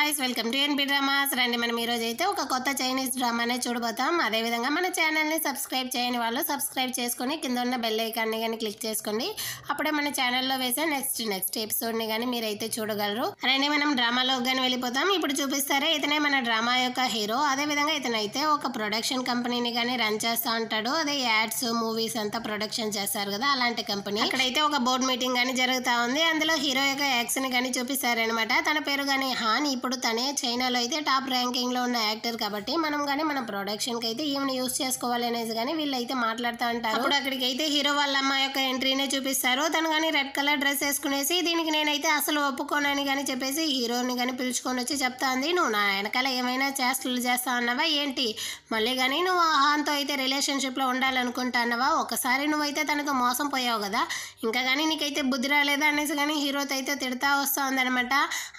Guys, welcome to NB dramas. రండి మనం ఈరోజు అయితే ఒక కొత్త చైనీస్ డ్రామానే చూడబోతాం. అదేవిధంగా మన ఛానల్ని సబ్స్క్రైబ్ చేయని వాళ్ళు సబ్స్క్రైబ్ చేసుకొని కింద ఉన్న బెల్ ఐకాన్ని కానీ క్లిక్ చేసుకోండి. అప్పుడే మన ఛానల్లో వేసే నెక్స్ట్ ఎపిసోడ్ని కానీ మీరైతే చూడగలరు. రండి మనం డ్రామాలో కానీ వెళ్ళిపోతాం. ఇప్పుడు చూపిస్తారే ఇతనే మన డ్రామా యొక్క హీరో. అదేవిధంగా ఇతనైతే ఒక ప్రొడక్షన్ కంపెనీని కానీ రన్ చేస్తూ ఉంటాడు. అదే యాడ్స్ మూవీస్ అంతా ప్రొడక్షన్ చేస్తారు కదా, అలాంటి కంపెనీ. అక్కడైతే ఒక బోర్డు మీటింగ్ కానీ జరుగుతూ ఉంది. అందులో హీరో యొక్క యాక్షన్ కానీ చూపిస్తారనమాట. తన పేరు కానీ హాన్. ఇప్పుడు తనే చైనాలో అయితే టాప్ ర్యాంకింగ్ లో ఉన్న యాక్టర్ కాబట్టి మనం కానీ మన ప్రొడక్షన్ కి అయితే ఈమెను యూస్ చేసుకోవాలి అనేసి కానీ వీళ్ళైతే మాట్లాడుతూ ఉంటారు. అప్పుడు అక్కడికి అయితే హీరో వాళ్ళ అమ్మ యొక్క ఎంట్రీనే చూపిస్తారు. తను కానీ రెడ్ కలర్ డ్రెస్ వేసుకునేసి దీనికి నేనైతే అసలు ఒప్పుకోనని కానీ చెప్పేసి హీరోని కానీ పిలుచుకొని వచ్చి చెప్తా ఉంది, నువ్వు నా వెనకాల ఏమైనా చేష్టలు చేస్తా అన్నావా ఏంటి? మళ్ళీ కానీ నువ్వు హాన్తో అయితే రిలేషన్షిప్ లో ఉండాలనుకుంటా అన్నావా? ఒకసారి నువ్వైతే తనతో మోసం పోయావు కదా, ఇంకా కానీ నీకైతే బుద్ధి రాలేదా అనేసి కానీ హీరోతో అయితే తిడతా వస్తూ ఉందనమాట.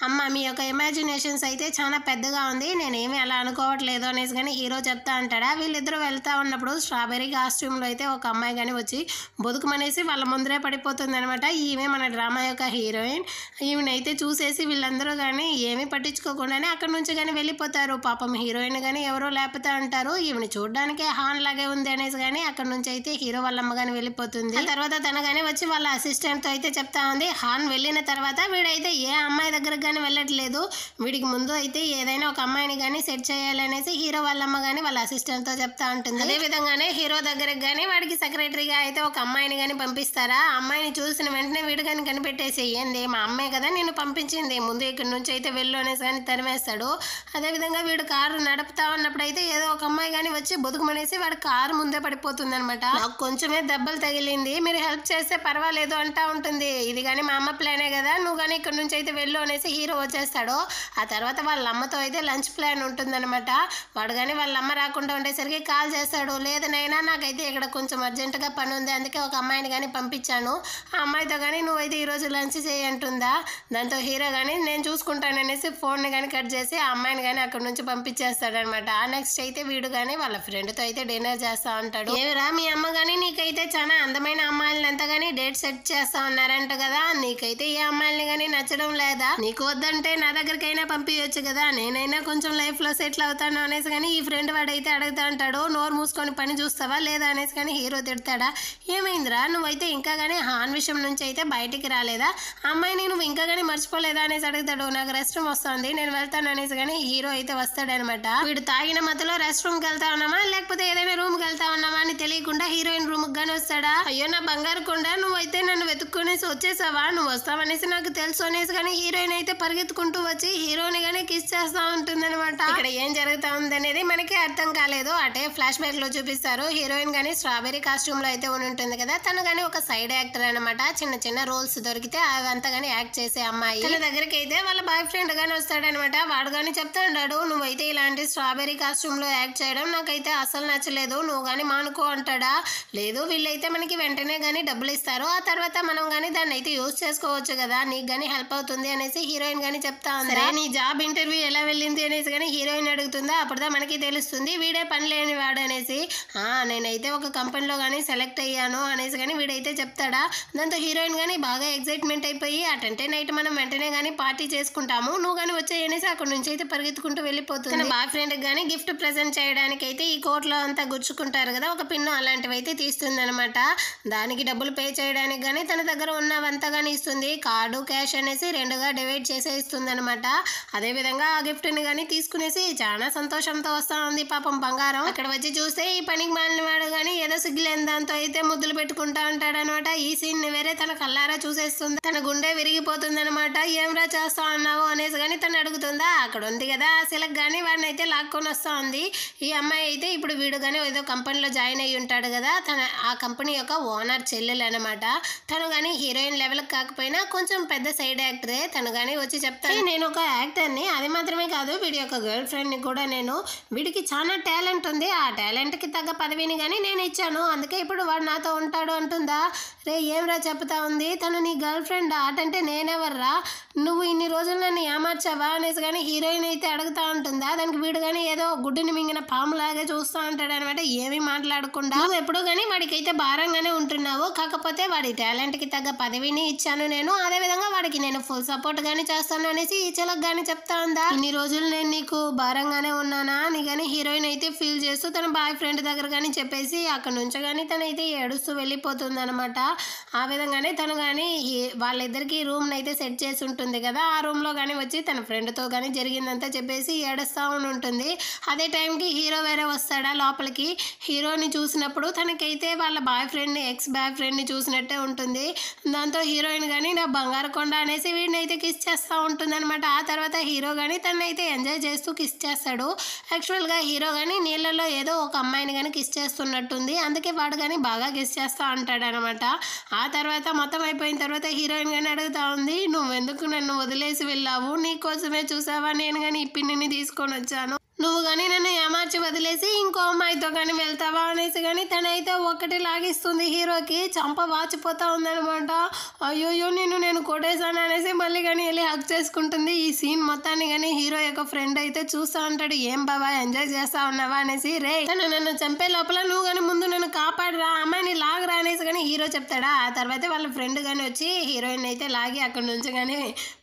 అమ్మ మీ యొక్క ఇమాజినేషన్స్ అయితే చాలా పెద్దగా ఉంది, నేనేమి అలా అనుకోవట్లేదు అనేసి కానీ హీరో చెప్తా అంటాడా. వీళ్ళిద్దరూ వెళ్తా ఉన్నప్పుడు స్ట్రాబెర్రీ కాస్ట్యూమ్లో అయితే ఒక అమ్మాయి కానీ వచ్చి బొదుకుమనేసి వాళ్ళ ముందరే పడిపోతుంది అనమాట. ఈమె మన డ్రామా యొక్క హీరోయిన్. ఈమెనైతే చూసేసి వీళ్ళందరూ కానీ ఏమీ పట్టించుకోకుండానే అక్కడ నుంచి కానీ వెళ్ళిపోతారు. పాపం హీరోయిన్ కానీ ఎవరో లేపుతా అంటారు. ఈమెను చూడడానికి హాన్ లాగే ఉంది అనేసి కానీ అక్కడ నుంచి అయితే హీరో వాళ్ళ అమ్మ కానీ వెళ్ళిపోతుంది. ఆ తర్వాత తన కానీ వచ్చి వాళ్ళ అసిస్టెంట్తో అయితే చెప్తా ఉంది, హాన్ వెళ్ళిన తర్వాత వీడైతే ఏ అమ్మాయి దగ్గరకు కానీ వెళ్ళట్లేదు, వీడికి ముందు అయితే ఏదైనా ఒక అమ్మాయిని కానీ సెట్ చేయాలనేసి హీరో వాళ్ళమ్మ కానీ వాళ్ళ అసిస్టెంట్తో చెప్తా ఉంటుంది. అదే విధంగానే హీరో దగ్గరకు కానీ వాడికి సెక్రటరీగా అయితే ఒక అమ్మాయిని కానీ పంపిస్తారా. ఆ అమ్మాయిని చూసిన వెంటనే వీడు కానీ కనిపెట్టేసి, ఏంది మా అమ్మాయి కదా నేను పంపించింది, ముందు ఇక్కడ నుంచి అయితే వెళ్ళు అనేసి కానీ తరిమేస్తాడు. అదేవిధంగా వీడు కారు నడుపుతా ఉన్నప్పుడు అయితే ఏదో ఒక అమ్మాయి కానీ వచ్చి బొదుకుమనేసి వాడు కారు ముందే పడిపోతుంది అనమాట. నాకు కొంచెమే దెబ్బలు తగిలింది, మీరు హెల్ప్ చేస్తే పర్వాలేదు అంటా ఉంటుంది. ఇది కానీ మా అమ్మ ప్లానే కదా, నువ్వు కానీ ఇక్కడ నుంచి అయితే వెళ్ళు అనేసి హీరో వచ్చేస్తాడు. ఆ తర్వాత వాళ్ళ అమ్మతో అయితే లంచ్ ప్లాన్ ఉంటుందన్నమాట. వాడు కానీ వాళ్ళ అమ్మ రాకుండా ఉండేసరికి కాల్ చేస్తాడు, లేదనైనా నాకైతే ఇక్కడ కొంచెం అర్జెంటుగా పని ఉంది, అందుకే ఒక అమ్మాయిని కానీ పంపించాను, ఆ అమ్మాయితో కానీ నువ్వైతే ఈరోజు లంచ్ చేయంటుందా. దాంతో హీరో కానీ నేను చూసుకుంటాననేసి ఫోన్ని కానీ కట్ చేసి ఆ అమ్మాయిని కానీ అక్కడ నుంచి పంపించేస్తాడనమాట. నెక్స్ట్ అయితే వీడు కానీ వాళ్ళ ఫ్రెండ్తో అయితే డిన్నర్ చేస్తా ఉంటాడు. ఏమిరా మీ అమ్మ కానీ నీకైతే చాలా అందమైన అమ్మాయిలను అంతా కానీ డేట్ సెట్ చేస్తా ఉన్నారంట కదా, నీకైతే ఏ అమ్మాయిని కానీ నచ్చడం లేదా? నీకు వద్దంటే నా దగ్గరికైనా పంపించవచ్చు కదా, నేనైనా కొంచెం లైఫ్ లో సెటిల్ అవుతాను అనేసి కానీ ఈ ఫ్రెండ్ వాడైతే అడుగుతా అంటాడు. నోరు మూసుకొని పని చూస్తావా లేదా అనేసి కానీ హీరో తిడతాడా. ఏమైందిరా నువ్వైతే ఇంకా కానీ హాన్ విషయం నుంచి అయితే బయటికి రాలేదా, అమ్మాయిని నువ్వు ఇంకా కానీ మర్చిపోలేదా అనేసి అడుగుతాడు. నాకు రెస్ట్ రూమ్ వస్తుంది నేను వెళ్తాను అనేసి కానీ హీరో అయితే వస్తాడనమాట. వీడు తాగిన మధ్యలో రెస్ట్ రూమ్ కి వెళ్తా ఉన్నామా లేకపోతే ఏదైనా రూమ్ కి వెళ్తా ఉన్నామా అని తెలియకుండా హీరోయిన్ రూమ్ కి గానీ వస్తాడా. అయ్యో నా బంగారు కొండ, నువ్వైతే నన్ను వెతుక్కునేసి వచ్చేసావా, నువ్వు వస్తావనేసి నాకు తెలుసు అనేసి కానీ హీరోయిన్ అయితే పరిగెత్తుకుంటూ వచ్చి హీరోని గానీ కిస్ చేస్తా ఉంటుంది అనమాట. ఇక్కడ ఏం జరుగుతా ఉంది అనేది మనకి అర్థం కాలేదు. అటే ఫ్లాష్ బ్యాక్ లో చూపిస్తారు. హీరోయిన్ గానీ స్ట్రాబెర్రీ కాస్ట్యూమ్ లో అయితే ఉంటుంది కదా, తను గానీ ఒక సైడ్ యాక్టర్ అనమాట. చిన్న చిన్న రోల్స్ దొరికితే అవంతా గానీ యాక్ట్ చేసే అమ్మాయి. తన దగ్గరికి అయితే వాళ్ళ బాయ్ ఫ్రెండ్ గానీ వస్తాడనమాట. వాడు గానీ చెప్తా ఉన్నాడు, నువ్వైతే ఇలాంటి స్ట్రాబెర్రీ కాస్ట్యూమ్ లో యాక్ట్ చేయడం నాకైతే అసలు నచ్చలేదు, నువ్వు గానీ మానుకో అంటాడా. లేదు వీళ్ళైతే మనకి వెంటనే గానీ డబ్బులు ఇస్తారు, ఆ తర్వాత మనం గానీ దాన్ని అయితే యూజ్ చేసుకోవచ్చు కదా, నీకు గానీ హెల్ప్ అవుతుంది అనేసి హీరోయిన్ గానీ చెప్తా ఉంది. నీ జాబ్ ఇంటర్వ్యూ ఎలా వెళ్ళింది అనేసి కానీ హీరోయిన్ అడుగుతుందా. అప్పుడుదా మనకి తెలుస్తుంది వీడే పని లేని వాడు అనేసి. నేనైతే ఒక కంపెనీలో కానీ సెలెక్ట్ అయ్యాను అనేసి కానీ వీడైతే చెప్తాడా. దాంతో హీరోయిన్ కానీ బాగా ఎక్సైట్మెంట్ అయిపోయి అటంటే నైట్ మనం వెంటనే కానీ పార్టీ చేసుకుంటాము, నువ్వు కానీ వచ్చేయనేసి అక్కడ నుంచి అయితే పరిగెత్తుకుంటూ వెళ్ళిపోతుంది. తన బాయ్ ఫ్రెండ్ కానీ గిఫ్ట్ ప్రెజెంట్ చేయడానికి అయితే ఈ కోట్లో అంతా గుచ్చుకుంటారు కదా ఒక పిన్ను, అలాంటివి అయితే తీస్తుంది అనమాట. దానికి డబ్బులు పే చేయడానికి కానీ తన దగ్గర ఉన్నవంతా కానీ ఇస్తుంది. కార్డు క్యాష్ అనేసి రెండుగా డివైడ్ చేసే ఇస్తుంది అనమాట. అదే విధంగా ఆ గిఫ్ట్ ని కానీ తీసుకునేసి చాలా సంతోషంతో వస్తా ఉంది పాపం బంగారం. అక్కడ వచ్చి చూస్తే ఈ పనికి మాలిన వాడు కానీ ఏదో సిగ్గులేని దాంతో అయితే ముద్దులు పెట్టుకుంటా ఉంటాడు అనమాట. ఈ సీన్ ని వేరే తన కల్లారా చూసేస్తుంది. తన గుండె విరిగిపోతుంది అనమాట. ఏమరా చేస్తా అన్నావు అనేసి కానీ తను అడుగుతుందా. అక్కడ ఉంది కదా సిలక్ గానీ వాడిని అయితే లాక్కొని వస్తా ఉంది. ఈ అమ్మాయి అయితే ఇప్పుడు వీడు కానీ ఏదో కంపెనీలో జాయిన్ అయ్యి ఉంటాడు కదా, తన ఆ కంపెనీ యొక్క ఓనర్ చెల్లెలు అనమాట. తను కానీ హీరోయిన్ లెవెల్ కాకపోయినా కొంచెం పెద్ద సైడ్ యాక్టరే. తను కానీ వచ్చి చెప్తాను, నేను ఒక యాక్టర్ని, అది మాత్రమే కాదు వీడి యొక్క గర్ల్ ఫ్రెండ్ని కూడా నేను, వీడికి చాలా టాలెంట్ ఉంది, ఆ టాలెంట్కి తగ్గ పదవిని కానీ నేను ఇచ్చాను, అందుకే ఇప్పుడు వాడు నాతో ఉంటాడు అంటుందా. రే ఏమరా చెప్తా ఉంది, తను నీ గర్ల్ ఫ్రెండ్ అటంటే నేనెవర్రా, నువ్వు ఇన్ని రోజులు నన్ను ఏమార్చావా అనేసి కానీ హీరోయిన్ అయితే అడుగుతా ఉంటుందా. దానికి వీడు కానీ ఏదో గుడ్డుని మింగిన పాములాగే చూస్తూ ఉంటాడు అనమాట. ఏమీ మాట్లాడకుండా, నువ్వు ఎప్పుడూ కానీ వాడికైతే భారంగానే ఉంటున్నావు, కాకపోతే వాడి టాలెంట్కి తగ్గ పదవిని ఇచ్చాను నేను, అదేవిధంగా వాడికి నేను ఫుల్ సపోర్ట్ గానీ చేస్తాను అనేసి ఈ చిలక కానీ చెప్తా ఉందా, ఇన్ని రోజులు నేను నీకు భారంగానే ఉన్నానా అని కానీ హీరోయిన్ అయితే ఫీల్ చేస్తూ తన బాయ్ ఫ్రెండ్ దగ్గర కానీ చెప్పేసి అక్కడ నుంచి కానీ తనైతే ఏడుస్తూ వెళ్ళిపోతుంది అనమాట. ఆ విధంగానే తను కానీ వాళ్ళిద్దరికి రూమ్ అయితే సెట్ చేసి ఉంటుంది కదా, ఆ రూమ్ లో కానీ వచ్చి తన ఫ్రెండ్ తో కానీ జరిగిందంతా చెప్పేసి ఏడుస్తూ ఉంటుంది. అదే టైంకి హీరో వేరే వస్తాడా లోపలికి. హీరోని చూసినప్పుడు తనకైతే వాళ్ళ boy friend X boy friend ని చూసినట్టే ఉంటుంది. దాంతో హీరోయిన్ కానీ నా బంగారు కొండ అనేసి వీడిని అయితే కిస్ చేస్తూ ఉంటుంది అనమాట. ఆ తర్వాత హీరో కానీ తనైతే ఎంజాయ్ చేస్తూ కిస్ చేస్తాడు. యాక్చువల్గా హీరో కానీ నీళ్ళలో ఏదో ఒక అమ్మాయిని కానీ కిస్ చేస్తున్నట్టుంది, అందుకే వాడు కానీ బాగా కిస్ చేస్తూ ఉంటాడు అనమాట. ఆ తర్వాత మొత్తం అయిపోయిన తర్వాత హీరోయిన్ కానీ అడుగుతా ఉంది, నువ్వెందుకు నన్ను వదిలేసి వెళ్ళావు, నీకోసమే చూసావా నేను కానీ ఈ పిన్నిని తీసుకొని వచ్చాను, నువ్వు కానీ నన్ను ఏమార్చి వదిలేసి ఇంకో అమ్మాయితో కానీ వెళ్తావా అనేసి కానీ తనైతే ఒకటి లాగిస్తుంది. హీరోకి చంప వాచిపోతా ఉందనమాట. అయ్యోయ్యో నేను కొట్టేశాను అనేసి మళ్ళీ కానీ వెళ్ళి హక్ చేసుకుంటుంది. ఈ సీన్ మొత్తాన్ని కానీ హీరో యొక్క ఫ్రెండ్ అయితే చూస్తూ ఉంటాడు. ఏం బాబా ఎంజాయ్ చేస్తా ఉన్నావా అనేసి. రే తను నన్ను చంపే లోపల నువ్వు కానీ ముందు నన్ను కాపాడరా, అమ్మాయిని లాగరా అనేసి కానీ హీరో చెప్తాడా. ఆ తర్వాత వాళ్ళ ఫ్రెండ్ కానీ వచ్చి హీరోయిన్ అయితే లాగి అక్కడ నుంచి కానీ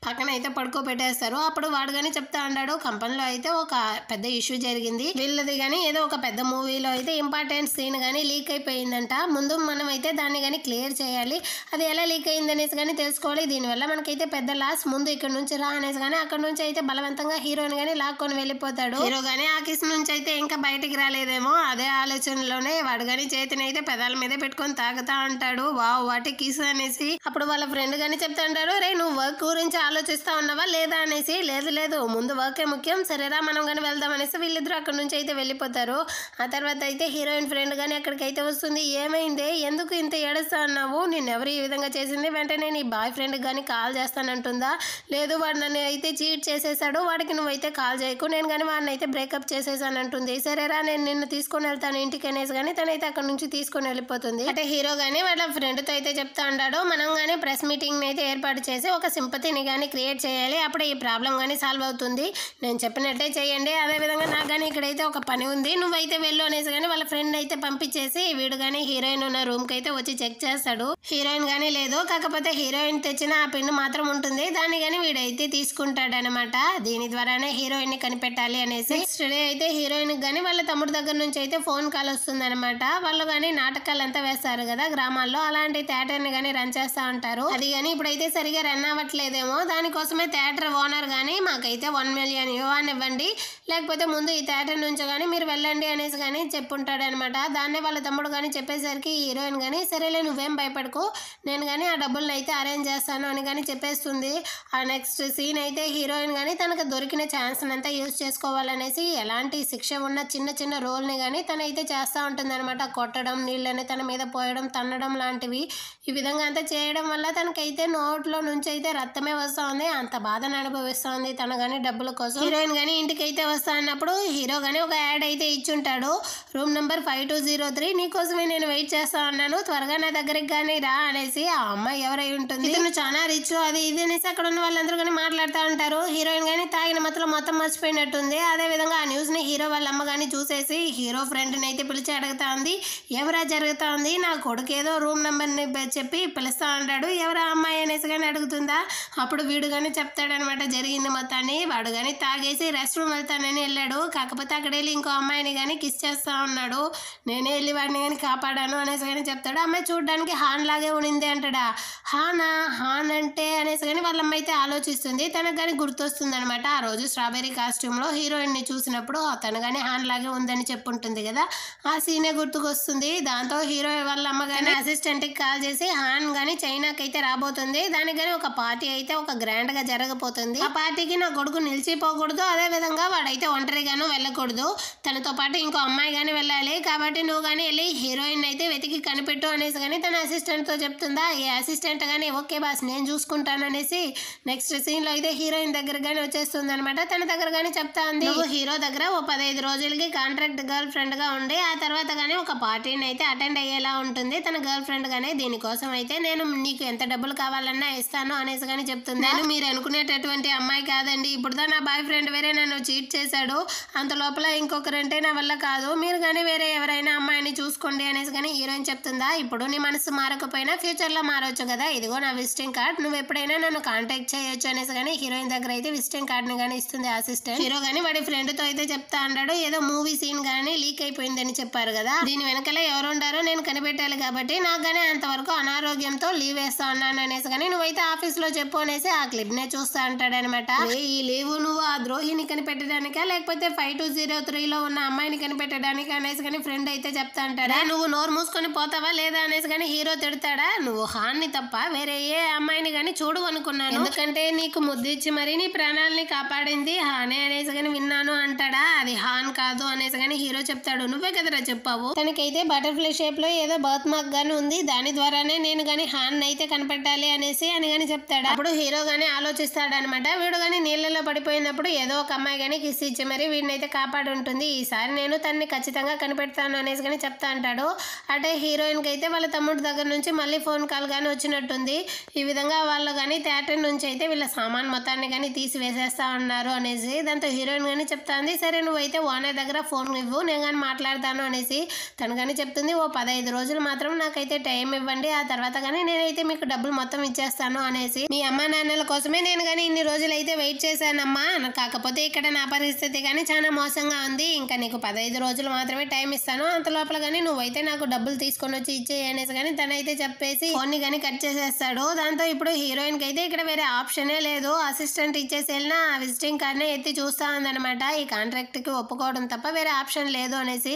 పక్కన అయితే పడుకోబెట్టేస్తారు. అప్పుడు వాడు కానీ చెప్తా ఉంటాడు, కంపెనీలో అయితే ఒక పెద్ద ఇష్యూ జరిగింది, వీళ్ళది కానీ ఏదో ఒక పెద్ద మూవీలో అయితే ఇంపార్టెంట్ సీన్ కానీ లీక్ అయిపోయిందంట, ముందు మనం అయితే దాన్ని కానీ క్లియర్ చేయాలి, అది ఎలా లీక్ అయింది అనేసి కానీ తెలుసుకోవాలి, దీనివల్ల మనకైతే పెద్ద లాస్, ముందు ఇక్కడ నుంచి రా అనేసి కానీ అక్కడ నుంచి అయితే బలవంతంగా హీరోని కానీ లాక్కొని వెళ్ళిపోతాడు. హీరో కానీ ఆ కిస్ నుంచి అయితే ఇంకా బయటికి రాలేదేమో, అదే ఆలోచనలోనే వాడు కానీ చేతిని అయితే పెదాల మీద పెట్టుకొని తాగుతా ఉంటాడు. వావ్ వాటి కిస్ అనేసి. అప్పుడు వాళ్ళ ఫ్రెండ్ కానీ చెప్తా ఉంటారు, రే నువ్వు వర్క్ గురించి ఆలోచిస్తా ఉన్నావా లేదా అనేసి. లేదు ముందు వర్కే ముఖ్యం, సరేరా మనం కానీ వెళ్దాం అనేసి వీళ్ళిద్దరూ అక్కడ నుంచి అయితే వెళ్ళిపోతారు. ఆ తర్వాత అయితే హీరోయిన్ ఫ్రెండ్ కానీ అక్కడికైతే వస్తుంది. ఏమైంది, ఎందుకు ఇంత ఏడుస్తా అన్నావు, నేను ఎవరు ఈ విధంగా చేసింది, వెంటనే నీ బాయ్ ఫ్రెండ్ కానీ కాల్ చేస్తానంటుందా, లేదు వాడు నన్ను అయితే చీట్ చేసేసాడు, వాడికి నువ్వైతే కాల్ చేయకు, నేను కానీ వాడిని అయితే బ్రేకప్ చేసేసానంటుంది. సరేరా నేను నిన్ను తీసుకొని వెళ్తాను ఇంటికి అనేసి కానీ తనైతే అక్కడ నుంచి తీసుకొని వెళ్ళిపోతుంది. అంటే హీరో కానీ వాళ్ళ ఫ్రెండ్తో అయితే చెప్తా ఉంటాడు, మనం కానీ ప్రెస్ మీటింగ్ అయితే ఏర్పాటు చేసి ఒక సింపతిని కానీ క్రియేట్ చేయాలి, అప్పుడు ఈ ప్రాబ్లం కానీ సాల్వ్ అవుతుంది, నేను చెప్పినట్టే చేయండి, అదేవిధంగా నాకు కానీ ఇక్కడైతే ఒక పని ఉంది, నువ్వైతే వెళ్ళు అనేసి కానీ వాళ్ళ ఫ్రెండ్ అయితే పంపించేసి వీడు కానీ హీరోయిన్ ఉన్న రూమ్ కి అయితే వచ్చి చెక్ చేస్తాడు. హీరోయిన్ కానీ లేదు, కాకపోతే హీరోయిన్ తెచ్చిన ఆ పిన్ మాత్రం ఉంటుంది, దాన్ని కానీ వీడైతే తీసుకుంటాడు అనమాట. దీని ద్వారానే హీరోయిన్ ని కనిపెట్టాలి అనేసి. నెక్స్ట్ డే అయితే హీరోయిన్ కానీ వాళ్ళ తమ్ముడు దగ్గర నుంచి అయితే ఫోన్ కాల్ వస్తుంది అనమాట. వాళ్ళు కానీ నాటకాలు అంతా వేస్తారు కదా గ్రామాల్లో, అలాంటి థియేటర్ ని కానీ రన్ చేస్తా ఉంటారు. అది కానీ ఇప్పుడైతే సరిగా రన్ అవ్వట్లేదేమో, దానికోసమే థియేటర్ ఓనర్ కానీ మాకైతే 1 మిలియన్ యువాన్ ఇవ్వండి, లేకపోతే ముందు ఈ థియేటర్ నుంచి కానీ మీరు వెళ్ళండి అనేసి కానీ చెప్పుంటాడు అనమాట. దాన్నే వాళ్ళ తమ్ముడు కానీ చెప్పేసరికి హీరోయిన్ కానీ సరేలే నువ్వేం భయపడకు, నేను కానీ ఆ డబ్బులను అయితే అరేంజ్ చేస్తాను అని కానీ చెప్పేస్తుంది. ఆ నెక్స్ట్ సీన్ అయితే హీరోయిన్ కానీ తనకు దొరికిన ఛాన్స్ అంతా యూజ్ చేసుకోవాలనేసి ఎలాంటి శిక్ష ఉన్న చిన్న రోల్ని కానీ తనైతే చేస్తూ ఉంటుంది అనమాట. కొట్టడం, నీళ్ళని తన మీద పోయడం, తన్నడం లాంటివి, ఈ విధంగా అంతా చేయడం వల్ల తనకైతే నోట్లో నుంచి అయితే రక్తమే వస్తూ ఉంది, అంత బాధను అనుభవిస్తుంది తను కానీ డబ్బుల కోసం. హీరోయిన్ కానీ ఇంటికి అయితే వస్తా అన్నప్పుడు హీరో కానీ ఒక యాడ్ అయితే ఇచ్చుంటాడు, రూమ్ నెంబర్ 5203 నీకోసమే నేను వెయిట్ చేస్తా ఉన్నాను, త్వరగా నా దగ్గరికి కానీ రా అనేసి. ఆ అమ్మాయి ఎవరై ఉంటుంది, ఇతను చాలా రిచ్ అది ఇది అనేసి అక్కడ ఉన్న వాళ్ళందరూ కానీ మాట్లాడుతూ ఉంటారు. హీరోయిన్ కానీ తాగిన మొత్తం మర్చిపోయినట్టుంది. అదే విధంగా ఆ న్యూస్ ని హీరో వాళ్ళ అమ్మ కానీ చూసేసి హీరో ఫ్రెండ్ ని అయితే పిలిచి అడుగుతా ఉంది, ఎవరా జరుగుతా ఉంది, నా కొడుకు ఏదో రూమ్ నెంబర్ ని చెప్పి పిలుస్తా ఉంటాడు, ఎవరా అమ్మాయి అనేసి కానీ అడుగుతుందా. అప్పుడు వీడు కానీ చెప్తాడనమాట జరిగింది మొత్తాన్ని. వాడు కానీ తాగేసి రెస్ట్ రూమ్ వెళ్తానని వెళ్ళాడు, కాకపోతే అక్కడ వెళ్ళి ఇంకో అమ్మాయిని కానీ కిస్ చేస్తా ఉన్నాడు, నేనే వెళ్ళి వాడిని కానీ కాపాడాను అనేసి కానీ చెప్తాడు. అమ్మాయి చూడడానికి హాన్ లాగే ఉండింది అంటాడా. హాన్ అంటే అనేసి కానీ వాళ్ళ అమ్మాయి అయితే ఆలోచిస్తుంది. తనకు కానీ గుర్తొస్తుంది అనమాట, ఆ రోజు స్ట్రాబెర్రీ కాస్ట్యూమ్ లో హీరోయిన్ ని చూసినప్పుడు తను కానీ హాన్ లాగే ఉందని చెప్పుంటుంది కదా, ఆ సీనే గుర్తుకొస్తుంది. దాంతో హీరో వాళ్ళ అమ్మ కానీ అసిస్టెంట్ కి కాల్ చేసి హాన్ కానీ చైనాకి అయితే రాబోతుంది, దానికి కానీ ఒక పార్టీ అయితే ఒక గ్రాండ్ గా జరగబోతుంది, ఆ పార్టీకి నా కొడుకు నిలిచిపోకూడదు, అదే విధంగా వాడైతే ఒంటరిగాను వెళ్ళకూడదు, తనతో పాటు ఇంకో అమ్మాయి కానీ వెళ్ళాలి, కాబట్టి నువ్వు కానీ వెళ్ళి హీరోయిన్ అయితే వెతికి కనిపెట్టు అనేసి కానీ తన అసిస్టెంట్ తో చెప్తుందా. ఈ అసిస్టెంట్ కానీ ఓకే బాస్ నేను చూసుకుంటాను అనేసి నెక్స్ట్ సీన్ లో అయితే హీరోయిన్ దగ్గర కానీ వచ్చేస్తుంది అనమాట. తన దగ్గర కానీ చెప్తా ఉంది, నువ్వు హీరో దగ్గర ఓ 15 రోజులకి కాంట్రాక్ట్ గర్ల్ ఫ్రెండ్ గా ఉండి ఆ తర్వాత కానీ ఒక పార్టీని అయితే అటెండ్ అయ్యేలా ఉంటుంది తన గర్ల్ ఫ్రెండ్ గానే, దీనికోసం అయితే నేను నీకు ఎంత డబ్బులు కావాలన్నా ఇస్తాను అనేసి కానీ చెప్తుంది. నేను మీరు అనుకునేటటువంటి అమ్మాయి కాదండి, ఇప్పుడు నా బాయ్ ఫ్రెండ్ వేరే నన్ను చీట్ చేశాడు, చెప్తాడు. అంత లోపల ఇంకొకరంటే నా వల్ల కాదు, మీరు కానీ వేరే ఎవరైనా అమ్మాయిని చూసుకోండి అనేసి కానీ హీరోయిన్ చెప్తుందా. ఇప్పుడు నీ మనసు మారకపోయినా ఫ్యూచర్లో మారవచ్చు కదా, ఇదిగో నా విజిటింగ్ కార్డ్, నువ్వు ఎప్పుడైనా నన్ను కాంటాక్ట్ చేయొచ్చు అనేసి కానీ హీరోయిన్ దగ్గర అయితే విజిటింగ్ కార్డ్ని కానీ ఇస్తుంది అసిస్టెంట్. హీరో కానీ వాడి ఫ్రెండ్తో అయితే చెప్తా అన్నాడు, ఏదో మూవీ సీన్ కానీ లీక్ అయిపోయిందని చెప్పారు కదా, దీని వెనకాల ఎవరు ఉండారో నేను కనిపెట్టాలి కాబట్టి నాకు కానీ అంతవరకు అనారోగ్యంతో లీవ్ వేస్తా ఉన్నాను అనేసి కానీ నువ్వైతే ఆఫీస్లో చెప్పు అనేసి ఆ క్లిప్నే చూస్తా అంటాడనమాట. ఈ లీవ్ నువ్వు ఆ ద్రోహిని కనిపెట్టడానికా లేకపోతే 5203లో ఉన్న అమ్మాయిని కనిపెట్టడానికి అనేసి కానీ ఫ్రెండ్ అయితే చెప్తా అంటాడా. నువ్వు నోరు మూసుకొని పోతావా లేదా అనేసి కానీ హీరో తిడతాడా. నువ్వు హాన్ని తప్ప వేరే ఏ అమ్మాయిని కానీ చూడు అనుకున్నాను, ఎందుకంటే నీకు ముద్దిచ్చి మరి నీ ప్రాణాలని కాపాడింది హానే అనేసి కానీ విన్నాను అంటాడా. అది హాన్ కాదు అనేసి కానీ హీరో చెప్తాడు. నువ్వే కదరా చెప్పావు, తనకైతే బటర్ఫ్లై షేప్ లో ఏదో బర్త్ మార్క్ గానీ ఉంది, దాని ద్వారానే నేను గానీ హాన్ అయితే కనిపెట్టాలి అనేసి అని గానీ చెప్తాడు. అప్పుడు హీరో గానీ ఆలోచిస్తాడనమాట. వీడు గానీ నీళ్ళలో పడిపోయినప్పుడు ఏదో ఒక అమ్మాయి గానీ కిస్ ఇచ్చి మరి వీడిని అయితే కాపాడు ఉంటుంది, ఈసారి నేను తనని ఖచ్చితంగా కనిపెడతాను అనేసి కానీ చెప్తా అంటాడు. అంటే హీరోయిన్ కి అయితే వాళ్ళ తమ్ముడి దగ్గర నుంచి మళ్ళీ ఫోన్ కాల్ గానీ వచ్చినట్టుంది. ఈ విధంగా వాళ్ళు కానీ థియేటర్ నుంచి అయితే వీళ్ళ సామాన్ మొత్తాన్ని కానీ తీసి వేసేస్తా ఉన్నారు అనేసి. దాంతో హీరోయిన్ కానీ చెప్తాంది, సరే నువ్వైతే ఓనర్ దగ్గర ఫోన్ ఇవ్వు నేను కానీ మాట్లాడతాను అనేసి. తను కానీ చెప్తుంది, ఓ 15 రోజులు మాత్రం నాకైతే టైం ఇవ్వండి, ఆ తర్వాత కానీ నేనైతే మీకు డబ్బులు మొత్తం ఇచ్చేస్తాను అనేసి. మీ అమ్మా నాన్నల కోసమే నేను కానీ ఇన్ని రోజులు అయితే వెయిట్ చేశానమ్మా, కాకపోతే ఇక్కడ నా పరిస్థితి కానీ చాలా మోసంగా ఉంది, ఇంకా నీకు 15 రోజులు మాత్రమే టైం ఇస్తాను, అంత లోపల కానీ నువ్వైతే నాకు డబ్బులు తీసుకొని వచ్చి ఇచ్చేయి అనేసి కానీ తనైతే చెప్పేసి ఫోన్ని కానీ కట్ చేసేస్తాడు. దాంతో ఇప్పుడు హీరోయిన్ కి అయితే ఇక్కడ వేరే ఆప్షనే లేదు, అసిస్టెంట్ ఇచ్చేసి వెళ్ళిన విజిటింగ్ కార్డ్నే ఎత్తి చూస్తా ఉందనమాట. ఈ కాంట్రాక్ట్ కి ఒప్పుకోవడం తప్ప వేరే ఆప్షన్ లేదు అనేసి.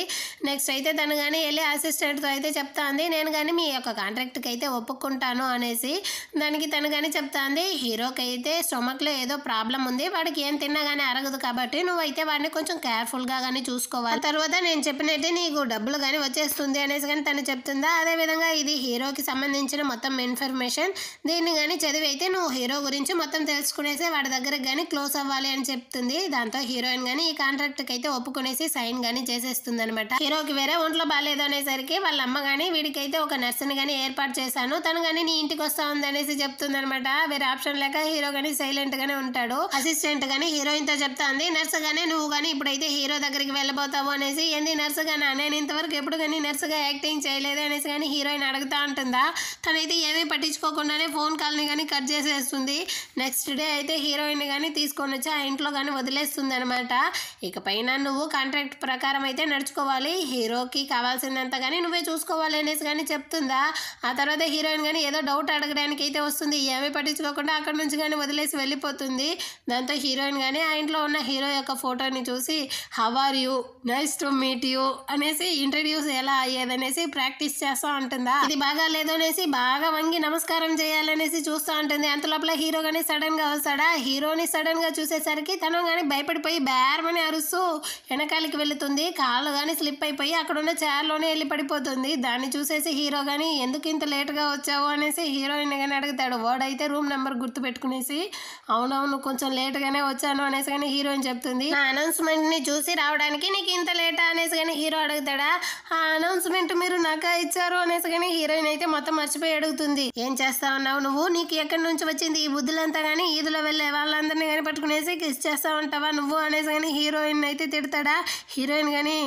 నెక్స్ట్ అయితే తను కానీ వెళ్ళి అసిస్టెంట్తో అయితే చెప్తా ఉంది, నేను కానీ మీ యొక్క కాంట్రాక్ట్కి అయితే ఒప్పుకుంటాను అనేసి. దానికి తను కానీ చెప్తా ఉంది, హీరోకి అయితే స్టొమక్లో ఏదో ప్రాబ్లం ఉంది, వాడికి ఏం తిన్నా కానీ అరగదు కాబట్టి నువ్వైతే వాడిని కొంచెం కేర్ఫుల్గా కానీ చూసుకోవాలి, తర్వాత నేను చెప్పినట్టే నీకు డబ్బులు కానీ వచ్చేస్తుంది అనేసి కానీ తను చెప్తుందా. అదేవిధంగా ఇది హీరోకి సంబంధించిన మొత్తం ఇన్ఫర్మేషన్, దీన్ని కానీ చదివి అయితే నువ్వు హీరో గురించి మొత్తం తెలుసుకునేసి వాడి దగ్గరకు కానీ క్లోజ్ అవ్వాలి అని చెప్తుంది. దాంతో హీరోయిన్ కానీ ఈ కాంట్రాక్ట్కి అయితే ఒప్పుకునేసి సైన్ కానీ చేసేస్తుంది అనమాట. హీరోకి వేరే ఒంట్లో బాగాలేదు అనేసరికి వాళ్ళ అమ్మ కానీ వీడికైతే ఒక నర్సుని కానీ ఏర్పాటు చేశాను, తను కానీ నీ ఇంటికి వస్తా ఉంది అనేసి చెప్తుంది అనమాట. వేరే ఆప్షన్ లేక హీరో కానీ సైలెంట్ గానే ఉంటాడు. అసిస్టెంట్ గానీ హీరోయిన్ తో చెప్తా ఉంది, నర్సు గానే నువ్వు కానీ ఇప్పుడైతే హీరో దగ్గరికి వెళ్ళబోతావు అనేసి. ఏంది నర్సు గానా, నేను ఇంతవరకు ఎప్పుడు కానీ నర్సుగా యాక్టింగ్ చేయలేదు అనేసి కానీ హీరోయిన్ అడుగుతా ఉంటుందా. తనైతే ఏమీ పట్టించుకోకుండానే ఫోన్ కాల్ని కానీ కట్ చేసేస్తుంది. నెక్స్ట్ డే అయితే హీరోయిన్ కానీ తీసుకొని వచ్చి ఆ ఇంట్లో కానీ వదిలేస్తుంది అనమాట. ఇకపైన నువ్వు కాంట్రాక్ట్ ప్రకారం అయితే నడుచుకోవాలి, హీరోకి కావాల్సిందంత కానీ నువ్వే చూసుకోవాలి అనేసి కానీ చెప్తుందా. ఆ తర్వాత హీరోయిన్ కానీ ఏదో డౌట్ అడగడానికి అయితే వస్తుంది, ఏమీ పట్టించుకోకుండా అక్కడ నుంచి కానీ వదిలేసి వెళ్ళిపోతుంది. దాంతో హీరోయిన్ కానీ ఆ ఇంట్లో ఉన్న హీరో యొక్క ఫోటోని చూసి how are you, nice to meet you అనేసి ఇంట్రడ్యూస్ ఎలా అయ్యేదనేసి ప్రాక్టీస్ చేస్తూ ఉంటుందా. ఇది బాగా లేదు అనేసి బాగా వంగి నమస్కారం చేయాలనేసి చూస్తూ ఉంటుంది. అంత లోపల హీరో కానీ సడన్ గా వస్తాడా. హీరోని సడన్ గా చూసేసరికి తను కానీ భయపడిపోయి బేరమని అరుస్తూ వెనకాలకి వెళుతుంది. కాళ్ళు కానీ స్లిప్ అయిపోయి అక్కడ ఉన్న చైర్లోనే వెళ్ళి పడిపోతుంది. దాన్ని చూసేసి హీరో కానీ ఎందుకు ఇంత లేట్గా వచ్చావు అనేసి హీరోయిన్ కానీ అడుగుతాడు. వాడైతే రూమ్ నెంబర్ గుర్తు పెట్టుకునేసి అవునవును కొంచెం లేట్గానే వచ్చాను అనేసి కానీ హీరోయిన్ చెప్తుంది. ఆ అనౌన్స్మెంట్ ని చూసి రావడానికి నీకు ఇంత లేటా అనేసి కానీ హీరో అడుగుతాడా. ఆ అనౌన్స్మెంట్ మీరు నాకా ఇచ్చారు అనేసి కానీ హీరోయిన్ అయితే మొత్తం మర్చిపోయి అడుగుతుంది. ఏం చేస్తా ఉన్నావు నువ్వు, నీకు ఎక్కడి నుంచి వచ్చింది ఈ బుద్ధులంతా కానీ, ఈదులో వెళ్ళే వాళ్ళందరినీ కానీ పట్టుకునేసి కిస్ చేస్తా ఉంటావా నువ్వు అనేసి కానీ హీరోయిన్ అయితే తిడతాడా. హీరోయిన్ కానీ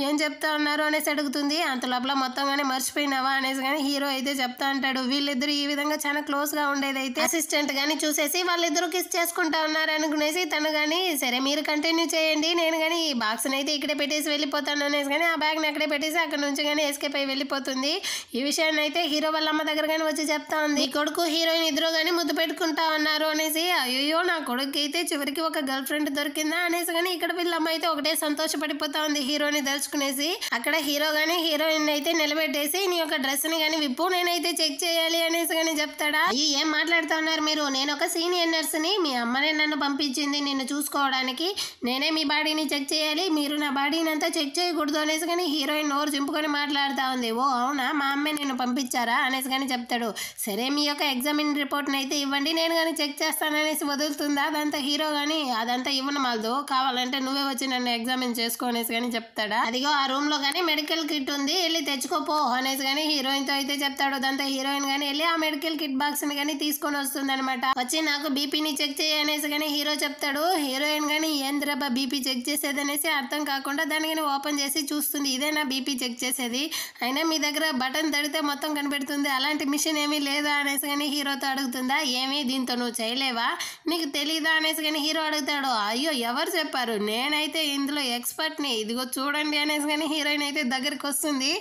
ఏం చెప్తా ఉన్నారు అనేసి అడుగుతుంది. అంత లోపల మొత్తం కానీ మర్చిపోయినావా అనేసి కానీ హీరో అయితే చెప్తా అంటాడు. వీళ్ళిద్దరు ఈ విధంగా చాలా క్లోజ్ గా ఉండేది అయితే అసిస్టెంట్ గానీ చూసేసి వాళ్ళిద్దరూ కిస్ చేసుకుంటా ఉన్నారు అనుకునేసి తను కానీ సరే మీరు కంటిన్యూ చేయండి, నేను కానీ ఈ బాక్స్ అయితే ఇక్కడే పెట్టేసి వెళ్ళిపోతాను అనేసి కానీ ఆ బ్యాగ్ ని అక్కడే పెట్టేసి అక్కడ నుంచి కానీ ఎస్కేప్ అయి వెళ్ళిపోతుంది. ఈ విషయాన్ని అయితే హీరో వాళ్ళ అమ్మ దగ్గర కానీ వచ్చి చెప్తా ఉంది. ఈ కొడుకు హీరోయిన్ ఇద్దరు కానీ ముద్దు పెట్టుకుంటా ఉన్నారు అనేసి. అయ్యో నా కొడుకు అయితే చివరికి ఒక గర్ల్ ఫ్రెండ్ దొరికిందా అనేసి కానీ ఇక్కడ వీళ్ళ అమ్మ అయితే ఒకటే సంతోషపడిపోతా ఉంది హీరోని దలుచుకునేసి. అక్కడ హీరో గానీ హీరోయిన్ అయితే నిలబెట్టేసి నీ యొక్క డ్రెస్ ని కానీ విప్పు, నేనైతే చెక్ చేయాలి అనేసి కానీ చెప్తాడా. ఏం మాట్లాడుతా ఉన్నారు మీరు, నేను ఒక సీనియర్ నర్సుని, మీ అమ్మనే నన్ను పంపించింది నిన్ను చూసుకోవడానికి, నేనే మీ బాడీని చెక్ చేయాలి, మీరు నా బాడీని అంతా చెక్ చేయకూడదు అనేసి కానీ హీరోయిన్ నోరు చింపుకొని మాట్లాడుతూ ఉంది. ఓ అవునా, మా అమ్మే నిన్ను పంపించారా అనేసి కానీ చెప్తాడు. సరే మీ యొక్క ఎగ్జామిన్ రిపోర్ట్ని అయితే ఇవ్వండి, నేను కానీ చెక్ చేస్తాననేసి వదులుతుందా. అదంతా హీరో కానీ అదంతా ఇవ్వను మాల్దు, కావాలంటే నువ్వే వచ్చి నన్ను ఎగ్జామిన్ చేసుకో అనేసి కానీ చెప్తాడా. అదిగో ఆ రూమ్ లో కానీ మెడికల్ కిట్ ఉంది, వెళ్ళి తెచ్చుకోపో అనేసి కానీ హీరోయిన్ తో అయితే చెప్తాడు. దాంతో హీరోయిన్ కానీ వెళ్ళి ఆ మెడికల్ కిట్ బాక్స్ ని కానీ తీసుకొని వస్తుంది అనమాట. వచ్చి నాకు బీపీని చెక్ చేయి అనేసి కానీ హీరో చెప్తాడు. హీరోయిన్ కానీ ఏంద్ర ఏంద్రబ్బా బీపీ చెక్ చేసేది అనేసి అర్థం కాకుండా దాన్ని కానీ ఓపెన్ చేసి చూస్తుంది. ఇదేనా బీపీ చెక్ చేసేది, అయినా మీ దగ్గర బటన్ తడితే మొత్తం కనిపెడుతుంది, అలాంటి మిషన్ ఏమీ లేదా అనేసి కానీ హీరోతో అడుగుతుందా. ఏమీ దీంతో నువ్వు చేయలేవా, నీకు తెలీదా అనేసి కానీ హీరో అడుగుతాడు. అయ్యో ఎవరు చెప్పారు, నేనైతే ఇందులో ఎక్స్పర్ట్ని, ఇదిగో చూడండి అనేసి కానీ హీరోయిన్ అయితే దగ్గరికి వస్తుంది.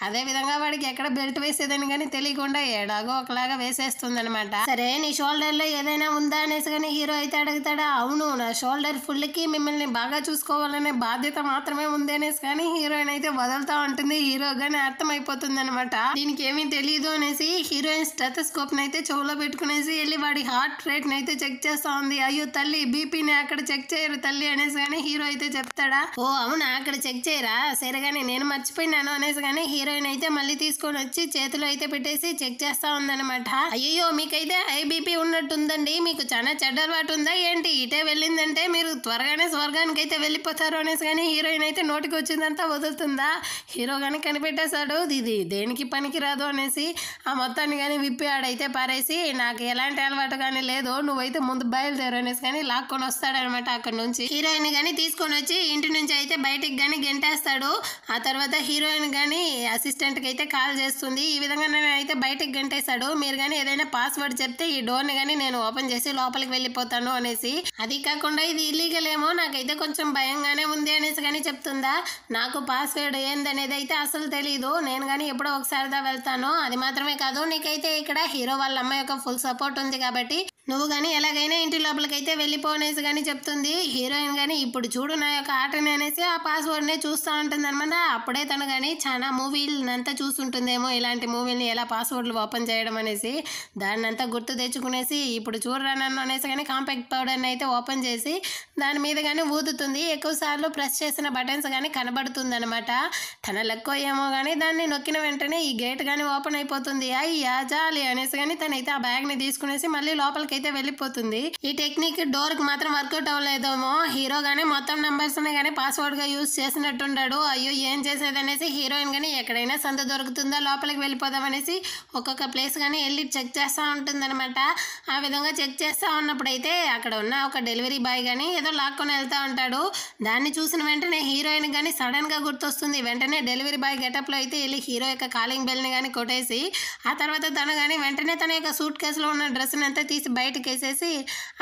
అదేవిధంగా వాడికి ఎక్కడ బెల్ట్ వేసేదని కానీ తెలియకుండా ఏడాగో ఒకలాగా వేసేస్తుంది అనమాట. సరే నీ షోల్డర్లో ఏదైనా ఉందా అనేసి కానీ హీరో అయితే అడుగుతాడా. అవును, నా షోల్డర్ ఫుల్కి మిమ్మల్ని బాగా చూసుకోవాలనే బాధ్యత మాత్రమే ఉంది అనేసి కానీ హీరోయిన్ అయితే వదులుతా ఉంటుంది. హీరో కానీ అర్థమైపోతుంది అనమాట. దీనికి ఏమీ తెలియదు అనేసి హీరోయిన్ స్టెథోస్కోప్ అయితే చెవులో పెట్టుకునేసి వెళ్ళి వాడి హార్ట్ రేట్ అయితే చెక్ చేస్తా ఉంది. అయ్యో తల్లి, బీపీని అక్కడ చెక్ చేయరు తల్లి అనేసి కానీ హీరో అయితే చెప్తాడా. ఓ అవునా, అక్కడ చెక్ చేయరా, సరే కానీ నేను మర్చిపోయినాను అనేసి కానీ హీరోయిన్ అయితే మళ్ళీ తీసుకొని వచ్చి చేతిలో అయితే పెట్టేసి చెక్ చేస్తా ఉందన్నమాట. అయ్యో మీకైతే హై బీపీ ఉన్నట్టుందండి, మీకు చాలా చెడ్డ అలవాటు ఉందా ఏంటి, ఇటే వెళ్ళిందంటే మీరు త్వరగానే స్వర్గానికి అయితే వెళ్ళిపోతారు అనేసి కానీ హీరోయిన్ అయితే నోటికి వచ్చిందంతా వదులుతుందా. హీరో కానీ కనిపెట్టేశాడు, ఇది దేనికి పనికి రాదు అనేసి ఆ మొత్తాన్ని కానీ విప్పి ఆడైతే పారేసి, నాకు ఎలాంటి అలవాటు కానీ లేదు, నువ్వైతే ముందు బయలుదేరు అనేసి కానీ లాక్కొని వస్తాడనమాట. అక్కడ నుంచి హీరోయిన్ కానీ తీసుకొని వచ్చి ఇంటి నుంచి అయితే బయటికి కానీ గెంటేస్తాడు. ఆ తర్వాత హీరోయిన్ కానీ అసిస్టెంట్కి అయితే కాల్ చేస్తుంది. ఈ విధంగా నేను అయితే బయటికి గంటేశాడు, మీరు కానీ ఏదైనా పాస్వర్డ్ చెప్తే ఈ డోర్ని కానీ నేను ఓపెన్ చేసి లోపలికి వెళ్ళిపోతాను అనేసి. అది కాకుండా ఇది ఇల్లీగల్ ఏమో, నాకైతే కొంచెం భయంగానే ఉంది అనేసి కానీ చెప్తుందా. నాకు పాస్వర్డ్ ఏందనేది అయితే అసలు తెలీదు, నేను కానీ ఎప్పుడో ఒకసారిదా వెళ్తాను, అది మాత్రమే కాదు నీకైతే ఇక్కడ హీరో వాళ్ళ అమ్మాయి యొక్క ఫుల్ సపోర్ట్ ఉంది కాబట్టి నువ్వు కానీ ఎలాగైనా ఇంటి లోపలికైతే వెళ్ళిపోనేసి కానీ చెప్తుంది. హీరోయిన్ కానీ ఇప్పుడు చూడు నా యొక్క ఆటని అనేసి ఆ పాస్వర్డ్నే చూస్తూ ఉంటుంది అనమాట. అప్పుడే తను కానీ చాలా మూవీలంతా చూస్తుంటుందేమో, ఇలాంటి మూవీని ఎలా పాస్వర్డ్లు ఓపెన్ చేయడం అనేసి. దాన్ని అంతా గుర్తు తెచ్చుకునేసి ఇప్పుడు చూడరా నన్ను అనేసి కానీ కాంపాక్ట్ పౌడర్ని అయితే ఓపెన్ చేసి దాని మీద కానీ ఊదుతుంది. ఎక్కువసార్లు ప్రెస్ చేసిన బటన్స్ కానీ కనబడుతుంది అనమాట. తన లెక్క ఏమో కానీ దాన్ని నొక్కిన వెంటనే ఈ గేట్ కానీ ఓపెన్ అయిపోతుంది. అయ్యా జాలి అనేసి కానీ తనైతే ఆ బ్యాగ్ని తీసుకునేసి మళ్ళీ లోపలికి అయితే వెళ్ళిపోతుంది. ఈ టెక్నిక్ డోర్ కి మాత్రం వర్కౌట్ అవ్వలేదేమో, హీరో గానీ మొత్తం నంబర్స్ కానీ పాస్వర్డ్ గా యూజ్ చేసినట్టుండాడు. అయ్యో ఏం చేసేదనేసి హీరోయిన్ గానీ ఎక్కడైనా సంత దొరుకుతుందా లోపలికి వెళ్ళిపోదాం అనేసి ఒక్కొక్క ప్లేస్ గానీ వెళ్ళి చెక్ చేస్తూ ఉంటుంది అనమాట. ఆ విధంగా చెక్ చేస్తూ ఉన్నప్పుడైతే అక్కడ ఉన్న ఒక డెలివరీ బాయ్ గానీ ఏదో లాక్కొని వెళ్తా ఉంటాడు. దాన్ని చూసిన వెంటనే హీరోయిన్ గానీ సడన్ గా గుర్తొస్తుంది. వెంటనే డెలివరీ బాయ్ గెటప్ లో అయితే వెళ్ళి హీరో యొక్క కాలింగ్ బెల్ ని కానీ కొట్టేసి ఆ తర్వాత తను కానీ వెంటనే తన యొక్క సూట్ కేసులో ఉన్న డ్రెస్ ని అంతా తీసి బయటకు వేసేసి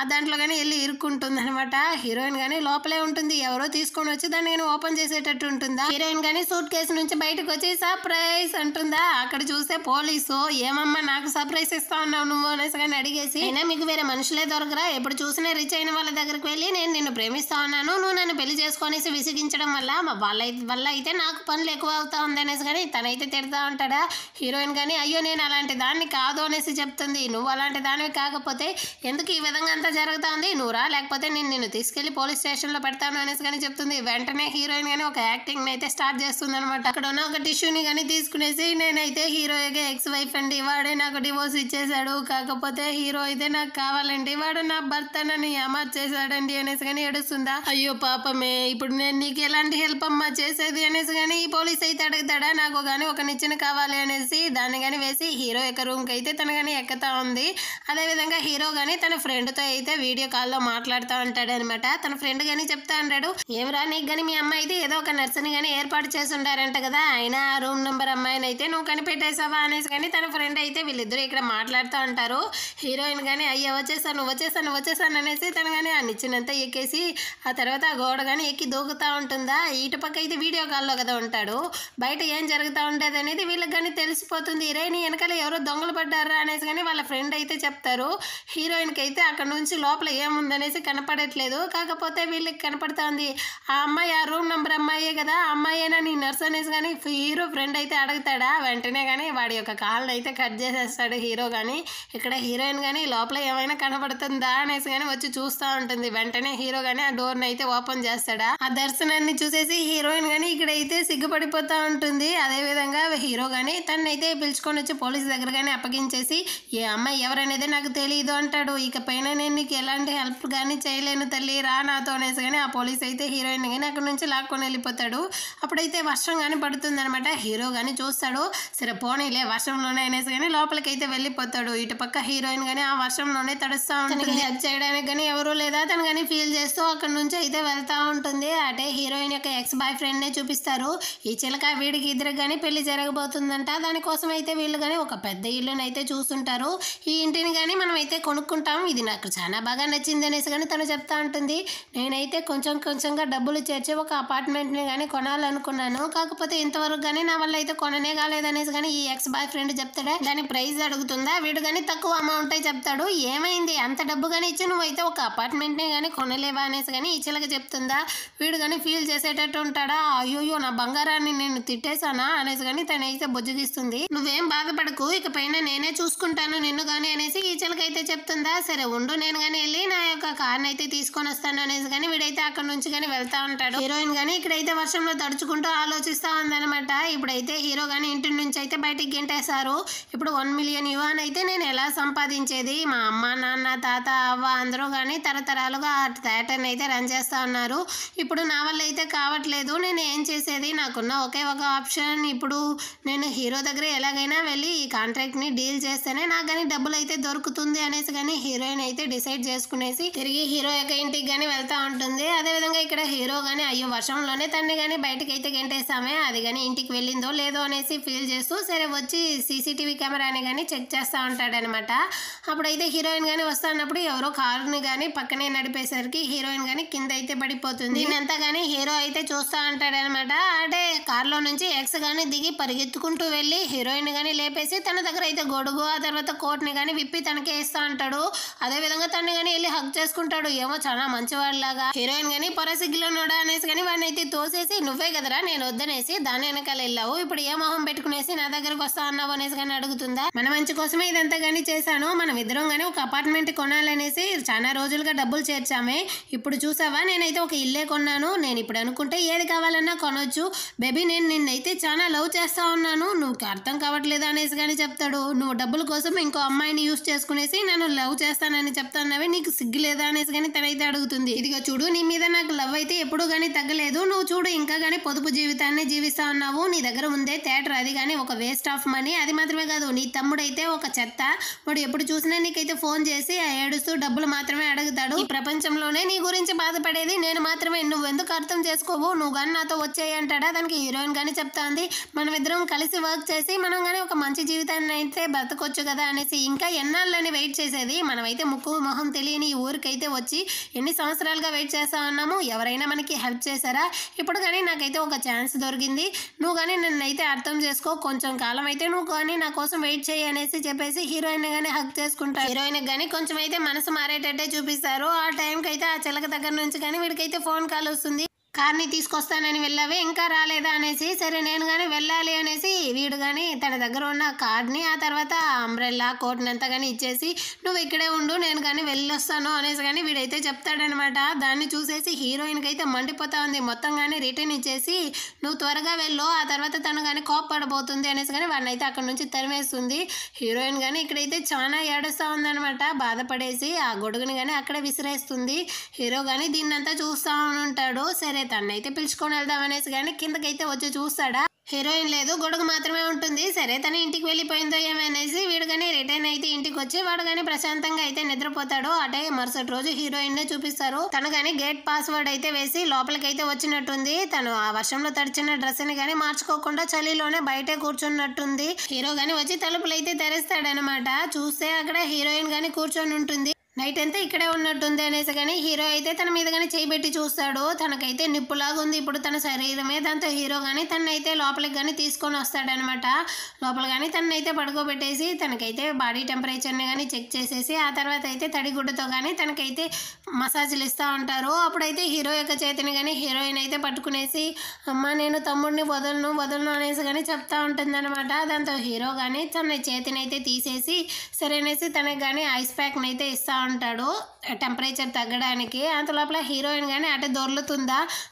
ఆ దాంట్లో కానీ వెళ్ళి ఇరుక్కుంటుంది అనమాట. హీరోయిన్ కానీ లోపలే ఉంటుంది, ఎవరో తీసుకొని వచ్చి దాన్ని కానీ ఓపెన్ చేసేటట్టు ఉంటుందా. హీరోయిన్ కానీ సూట్ కేసు నుంచి బయటకు వచ్చి సర్ప్రైజ్ అంటుందా. అక్కడ చూస్తే పోలీసు, ఏమమ్మా నాకు సర్ప్రైజ్ ఇస్తా ఉన్నావు నువ్వు అనేసి కానీ అడిగేసి, అయినా మీకు వేరే మనుషులే దొరకరా, ఎప్పుడు చూసినా రిచ్ అయిన వాళ్ళ దగ్గరికి వెళ్ళి నేను నిన్ను ప్రేమిస్తా ఉన్నాను, నువ్వు నన్ను పెళ్లి చేసుకొనేసి విసిగించడం వల్ల అయితే నాకు పనులు ఎక్కువ అవుతా ఉంది అనేసి కానీ తనైతే తిడతా ఉంటాడా. హీరోయిన్ కానీ అయ్యో నేను అలాంటి దాన్ని కాదు అనేసి చెప్తుంది. నువ్వు అలాంటి దానివి కాకపోతే ఎందుకు ఈ విధంగా అంతా జరుగుతా ఉంది, నువ్వు రా లేకపోతే నేను నిన్ను తీసుకెళ్లి పోలీస్ స్టేషన్ లో పెడతాను అనేసి కానీ చెప్తుంది. వెంటనే హీరోయిన్ గానీ ఒక యాక్టింగ్ అయితే స్టార్ట్ చేస్తుంది అనమాట. అక్కడ ఉన్న ఒక టిష్యూని కానీ తీసుకునేసి, నేనైతే హీరోగా ఎక్స్ వైఫ్ అండి, వాడే నాకు డివోర్స్ ఇచ్చేసాడు, కాకపోతే హీరో అయితే నాకు కావాలండి, వాడు నా భర్త నన్ను చేశాడండి అనేసి కానీ ఏడుస్తుందా. అయ్యో పాపమే, ఇప్పుడు నేను నీకు ఎలాంటి హెల్ప్ అమ్మా చేసేది అనేసి కానీ ఈ పోలీస్ అయితే అడుగుతాడా. నాకు కానీ ఒక నిచ్చెన కావాలి అనేసి దాన్ని కానీ వేసి హీరో యొక్క రూమ్ కి అయితే తను కానీ ఎక్కుతా ఉంది. అదేవిధంగా హీరో కానీ తన ఫ్రెండ్తో అయితే వీడియో కాల్లో మాట్లాడుతూ ఉంటాడు అనమాట. తన ఫ్రెండ్ కానీ చెప్తా ఉంటాడు, ఏమిరా నీకు కానీ మీ అమ్మాయి అయితే ఏదో ఒక నర్సుని కానీ ఏర్పాటు చేసి ఉండారంట కదా, అయినా ఆ రూమ్ నెంబర్ అమ్మాయిని అయితే నువ్వు కనిపెట్టేసావా అనేసి కానీ తన ఫ్రెండ్ అయితే వీళ్ళిద్దరూ ఇక్కడ మాట్లాడుతూ ఉంటారు. హీరోయిన్ కానీ అయ్యో వచ్చేసాను అనేసి తను కానీ ఆ నిచ్చినంతా ఎక్కేసి ఆ తర్వాత ఆ గోడ కానీ ఎక్కి దూకుతూ ఉంటుందా. ఇటు పక్క అయితే వీడియో కాల్లో కదా ఉంటాడు, బయట ఏం జరుగుతూ ఉంటుంది అనేది వీళ్ళకి కానీ తెలిసిపోతుంది. రే నీ వెనకాల ఎవరో దొంగలు పడ్డారా అనేసి కానీ వాళ్ళ ఫ్రెండ్ అయితే చెప్తారు. హీరోయిన్కి అయితే అక్కడ నుంచి లోపల ఏముందనేసి కనపడట్లేదు, కాకపోతే వీళ్ళకి కనపడుతుంది ఆ అమ్మాయి, ఆ రూమ్ నెంబర్ అమ్మాయే కదా, ఆ అమ్మాయేనా నీ నర్స్ అనేసి కానీ హీరో ఫ్రెండ్ అయితే అడుగుతాడా. వెంటనే కానీ వాడి యొక్క కాళ్ళని అయితే కట్ చేసేస్తాడు హీరో కానీ. ఇక్కడ హీరోయిన్ కానీ లోపల ఏమైనా కనపడుతుందా అనేసి కానీ వచ్చి చూస్తూ ఉంటుంది. వెంటనే హీరో కానీ ఆ డోర్ని అయితే ఓపెన్ చేస్తాడా. ఆ దర్శనాన్ని చూసేసి హీరోయిన్ కానీ ఇక్కడైతే సిగ్గుపడిపోతూ ఉంటుంది. అదేవిధంగా హీరో కానీ తనైతే పిలుచుకొని వచ్చి పోలీస్ దగ్గర కానీ అప్పగించేసి, ఏ అమ్మాయి ఎవరనేది నాకు తెలియదు అంటాడు, ఇకపైన నేను నీకు ఎలాంటి హెల్ప్ కానీ చేయలేను తల్లి, రా నాతో అనేసి కానీ ఆ పోలీస్ అయితే హీరోయిన్ కానీ అక్కడ నుంచి లాక్కొని వెళ్ళిపోతాడు. అప్పుడైతే వర్షం కానీ పడుతుంది అనమాట. హీరో కానీ చూస్తాడు, సరే పోనీలే వర్షంలోనే అనేసి కానీ లోపలికి అయితే వెళ్ళిపోతాడు. ఇటు పక్క హీరోయిన్ కానీ ఆ వర్షంలోనే తడుస్తూ ఉంటుంది. హెల్ప్ చేయడానికి కానీ ఎవరు లేదా తను కానీ ఫీల్ చేస్తూ అక్కడ నుంచి అయితే వెళ్తూ ఉంటుంది. అంటే హీరోయిన్ యొక్క ఎక్స్ బాయ్ ఫ్రెండ్నే చూపిస్తారు. ఈ చిలక వీడికి ఇద్దరికి కానీ పెళ్లి జరగబోతుందంట. దానికోసం అయితే వీళ్ళు కానీ ఒక పెద్ద ఇల్లుని అయితే చూస్తుంటారు. ఈ ఇంటిని కానీ మనం అయితే కొనుక్కుంటాం, ఇది నాకు చాలా బాగా నచ్చింది అనేసి కానీ తను చెప్తా ఉంటుంది. నేనైతే కొంచెం కొంచెంగా డబ్బులు చేర్చి ఒక అపార్ట్మెంట్ని కానీ కొనాలనుకున్నాను, కాకపోతే ఇంతవరకు కానీ నా వల్ల అయితే కొననే కాలేదనేసి కానీ ఈ ఎక్స్ బాయ్ ఫ్రెండ్ చెప్తాడా. దాని ప్రైస్ అడుగుతుందా, వీడు కానీ తక్కువ అమౌంట్ చెప్తాడు. ఏమైంది అంత డబ్బు కానీ ఇచ్చి నువ్వైతే ఒక అపార్ట్మెంట్ని కానీ కొనలేవా అనేసి కానీ ఈ చిలక చెప్తుందా. వీడు కానీ ఫీల్ చేసేటట్టు ఉంటాడా, అయ్యోయ్యో నా బంగారాన్ని నేను తిట్టేశానా అనేసి కానీ తనైతే బుజ్జగిస్తుంది. నువ్వేం బాధపడకు, ఇకపైన నేనే చూసుకుంటాను నిన్ను కానీ అనేసి ఈ చిలక అయితే చెప్తుందా. సరే ఉండు, నేను కానీ వెళ్ళి నా యొక్క కార్ని అయితే తీసుకొని వస్తాను అనేసి కానీ వీడైతే అక్కడ నుంచి కానీ వెళ్తా ఉంటాడు. హీరోయిన్ కానీ ఇక్కడైతే వర్షంలో తడుచుకుంటూ ఆలోచిస్తా ఉందన్నమాట. ఇప్పుడైతే హీరో కానీ ఇంటి నుంచి అయితే బయటికి గెంటేశారు. ఇప్పుడు 1 మిలియన్ యువాన్ అయితే నేను ఎలా సంపాదించేది, మా అమ్మ నాన్న తాత అవ్వ అందరూ కానీ తరతరాలుగా ఆ థియేటర్ని అయితే రన్ చేస్తూ ఉన్నారు. ఇప్పుడు నా వల్ల అయితే కావట్లేదు, నేను ఏం చేసేది, నాకున్న ఒకే ఒక ఆప్షన్, ఇప్పుడు నేను హీరో దగ్గర ఎలాగైనా వెళ్ళి ఈ కాంట్రాక్ట్ని డీల్ చేస్తేనే నాకు కానీ డబ్బులు అయితే దొరుకుతుంది అనేసి కానీ హీరోయిన్ అయితే డిసైడ్ చేసుకునేసి తిరిగి హీరో యొక్క ఇంటికి కానీ వెళ్తూ ఉంటుంది. అదేవిధంగా ఇక్కడ హీరో కానీ అయ్యో వర్షంలోనే తన్ని కానీ బయటకి అయితే గెంటేసామే, అది కానీ ఇంటికి వెళ్ళిందో లేదో అనేసి ఫీల్ చేస్తూ సరే వచ్చి సీసీటీవీ కెమెరాని కానీ చెక్ చేస్తూ ఉంటాడనమాట. అప్పుడైతే హీరోయిన్ కానీ వస్తున్నప్పుడు ఎవరో కారుని కానీ పక్కనే నడిపేసరికి హీరోయిన్ కానీ కింద అయితే పడిపోతుంది. దీనంతా కానీ హీరో అయితే చూస్తూ ఉంటాడనమాట. అంటే కార్లో నుంచి ఎక్స్ కానీ దిగి పరిగెత్తుకుంటూ వెళ్ళి హీరోయిన్ కానీ లేపేసి తన దగ్గర అయితే గొడుగు ఆ తర్వాత కోట్ని కానీ విప్పి తనకే ఇస్తా ఉంటాడు. అదేవిధంగా తను కానీ వెళ్ళి హక్ చేసుకుంటాడు, ఏమో చాలా మంచివాళ్ళలాగా. హీరోయిన్ కానీ పొరసిగ్గులో నోడా అనేసి కానీ వాడిని అయితే తోసేసి నువ్వే కదరా నేను వద్దనేసి దాని వెనకాల వెళ్ళావు, ఇప్పుడు ఏ మొహం పెట్టుకునేసి నా దగ్గరకు వస్తా అన్నావు అనేసి కానీ అడుగుతుందా. మన మంచి కోసమే ఇదంతా కానీ చేశాను, మనం ఇద్దరం కానీ ఒక అపార్ట్మెంట్ కొనాలనేసి చాలా రోజులుగా డబ్బులు చేర్చామే, ఇప్పుడు చూసావా నేనైతే ఒక ఇల్లే కొన్నాను, నేను ఇప్పుడు అనుకుంటే ఏది కావాలన్నా కొనొచ్చు బేబీ, నేను నిన్నైతే చాలా లవ్ చేస్తా ఉన్నాను, నువ్వు అర్థం కావట్లేదు అనేసి కానీ చెప్తాడు. నువ్వు డబ్బుల కోసం ఇంకో అమ్మాయిని యూస్ చేసుకునేసి నన్ను లవ్ చేస్తానని చెప్తానవి నీకు సిగ్గు లేదా అనేసి కానీ తనైతే అడుగుతుంది. ఇదిగో చూడు, నీ మీద నాకు లవ్ అయితే ఎప్పుడు కానీ తగ్గలేదు, నువ్వు చూడు ఇంకా కానీ పొదుపు జీవితాన్ని జీవిస్తా ఉన్నావు, నీ దగ్గర ఉందే థియేటర్ అది కానీ ఒక వేస్ట్ ఆఫ్ మనీ, అది మాత్రమే కాదు నీ తమ్ముడైతే ఒక చెత్త, వాడు ఎప్పుడు చూసినా నీకైతే ఫోన్ చేసి ఏడుస్తూ డబ్బులు మాత్రమే అడుగుతాడు, ఈ ప్రపంచంలోనే నీ గురించి బాధపడేది నేను మాత్రమే, నువ్వు ఎందుకు అర్థం చేసుకోవు, నువ్వు కానీ నాతో వచ్చేయి అంటాడా. దానికి హీరోయిన్ కానీ చెప్తాంది మనం ఇద్దరం కలిసి వర్క్ చేసి మనం కానీ ఒక మంచి జీవితాన్ని అయితే బ్రతకొచ్చు కదా అనేసి. ఇంకా ఎన్నాళ్ళని వెయిట్ చేసేది, మనమైతే ముక్కు మొహం తెలియని ఈ ఊరికైతే వచ్చి ఎన్ని సంవత్సరాలుగా వెయిట్ చేస్తా ఉన్నాము, ఎవరైనా మనకి హెల్ప్ చేశారా, ఇప్పుడు కానీ నాకైతే ఒక ఛాన్స్ దొరికింది, నువ్వు కానీ నన్ను అయితే అర్థం చేసుకో, కొంచెం కాలం అయితే నువ్వు కానీ నా కోసం వెయిట్ చేయి అనేసి చెప్పేసి హీరోయిన్ కానీ హక్ చేసుకుంటారు. హీరోయిన్ కానీ కొంచెం అయితే మనసు మారేటట్టే చూపిస్తారు. ఆ టైంకి అయితే ఆ చిలక దగ్గర నుంచి కానీ వీడికైతే ఫోన్ కాల్ వస్తుంది, కార్ని తీసుకొస్తానని వెళ్ళావే ఇంకా రాలేదా అనేసి. సరే నేను కానీ వెళ్ళాలి అనేసి వీడు కానీ తన దగ్గర ఉన్న కార్డ్ని ఆ తర్వాత అంబ్రెల్లా కోట్ని అంతా కానీ ఇచ్చేసి నువ్వు ఇక్కడే ఉండు నేను కానీ వెళ్ళొస్తాను అనేసి కానీ వీడైతే చెప్తాడనమాట. దాన్ని చూసేసి హీరోయిన్కి అయితే మండిపోతా ఉంది, మొత్తం కానీ రిటర్న్ ఇచ్చేసి నువ్వు త్వరగా వెళ్ళు, ఆ తర్వాత తను కానీ కోప్పడబోతుంది అనేసి కానీ వాడిని అయితే అక్కడ నుంచి తరిమేస్తుంది. హీరోయిన్ కానీ ఇక్కడైతే చాలా ఏడుస్తూ ఉందనమాట, బాధపడేసి ఆ గొడుగుని కానీ అక్కడే విసిరేస్తుంది. హీరో కానీ దీన్నంతా చూస్తూ ఉంటాడు. సరే తనైతే పిలుచుకొని వెళ్దాం అనేసి కానీ కిందకైతే వచ్చి చూస్తాడా, హీరోయిన్ లేదు, గొడుగు మాత్రమే ఉంటుంది. సరే తన ఇంటికి వెళ్ళిపోయిందో ఏమనేసి వీడు కానీ రిటర్న్ అయితే ఇంటికి వచ్చి వాడు కానీ ప్రశాంతంగా అయితే నిద్రపోతాడు. అంటే మరుసటి రోజు హీరోయిన్ నే చూపిస్తారు. తను కానీ గేట్ పాస్వర్డ్ అయితే వేసి లోపలికి అయితే వచ్చినట్టుంది. తను ఆ వర్షంలో తడిచిన డ్రెస్ ని కానీ మార్చుకోకుండా చలిలోనే బయటే కూర్చున్నట్టుంది. హీరో కానీ వచ్చి తలుపులు అయితే తెరుస్తాడనమాట. చూస్తే అక్కడ హీరోయిన్ కానీ కూర్చొని ఉంటుంది. నైట్ అంతా ఇక్కడే ఉన్నట్టుంది అనేసి కానీ హీరో అయితే తన మీద కానీ చేయి పెట్టి చూస్తాడు. తనకైతే నిప్పులాగా ఉంది ఇప్పుడు తన శరీరమే. దాంతో హీరో కానీ తనైతే లోపలికి కానీ తీసుకొని వస్తాడనమాట. లోపల కానీ తనైతే పడుకోబెట్టేసి తనకైతే బాడీ టెంపరేచర్ని కానీ చెక్ చేసేసి ఆ తర్వాత అయితే తడిగుడ్డతో కానీ తనకైతే మసాజ్లు ఇస్తూ ఉంటారు. అప్పుడైతే హీరో యొక్క చేతిని కానీ హీరోయిన్ అయితే పట్టుకునేసి అమ్మ నేను తమ్ముడిని వదలను అనేసి కానీ చెప్తా ఉంటుంది అనమాట. దాంతో హీరో కానీ తన చేతిని అయితే తీసేసి సరేనేసి తనకి కానీ ఐస్ ప్యాక్ని అయితే ఇస్తూ ఉంటాడు టెంపరేచర్ తగ్గడానికి. అంత లోపల హీరోయిన్ కానీ అటే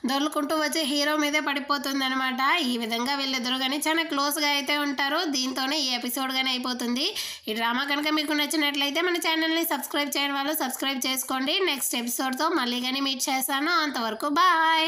దొర్లుకుంటూ వచ్చి హీరో మీదే పడిపోతుంది అనమాట. ఈ విధంగా వీళ్ళిద్దరు కానీ చాలా క్లోజ్గా అయితే ఉంటారు. దీంతోనే ఈ ఎపిసోడ్ కానీ అయిపోతుంది. ఈ డ్రామా కనుక మీకు నచ్చినట్లయితే మన ఛానల్ని సబ్స్క్రైబ్ చేయని వాళ్ళు సబ్స్క్రైబ్ చేసుకోండి. నెక్స్ట్ ఎపిసోడ్తో మళ్ళీ కానీ మీట్ చేస్తాను. అంతవరకు బాయ్.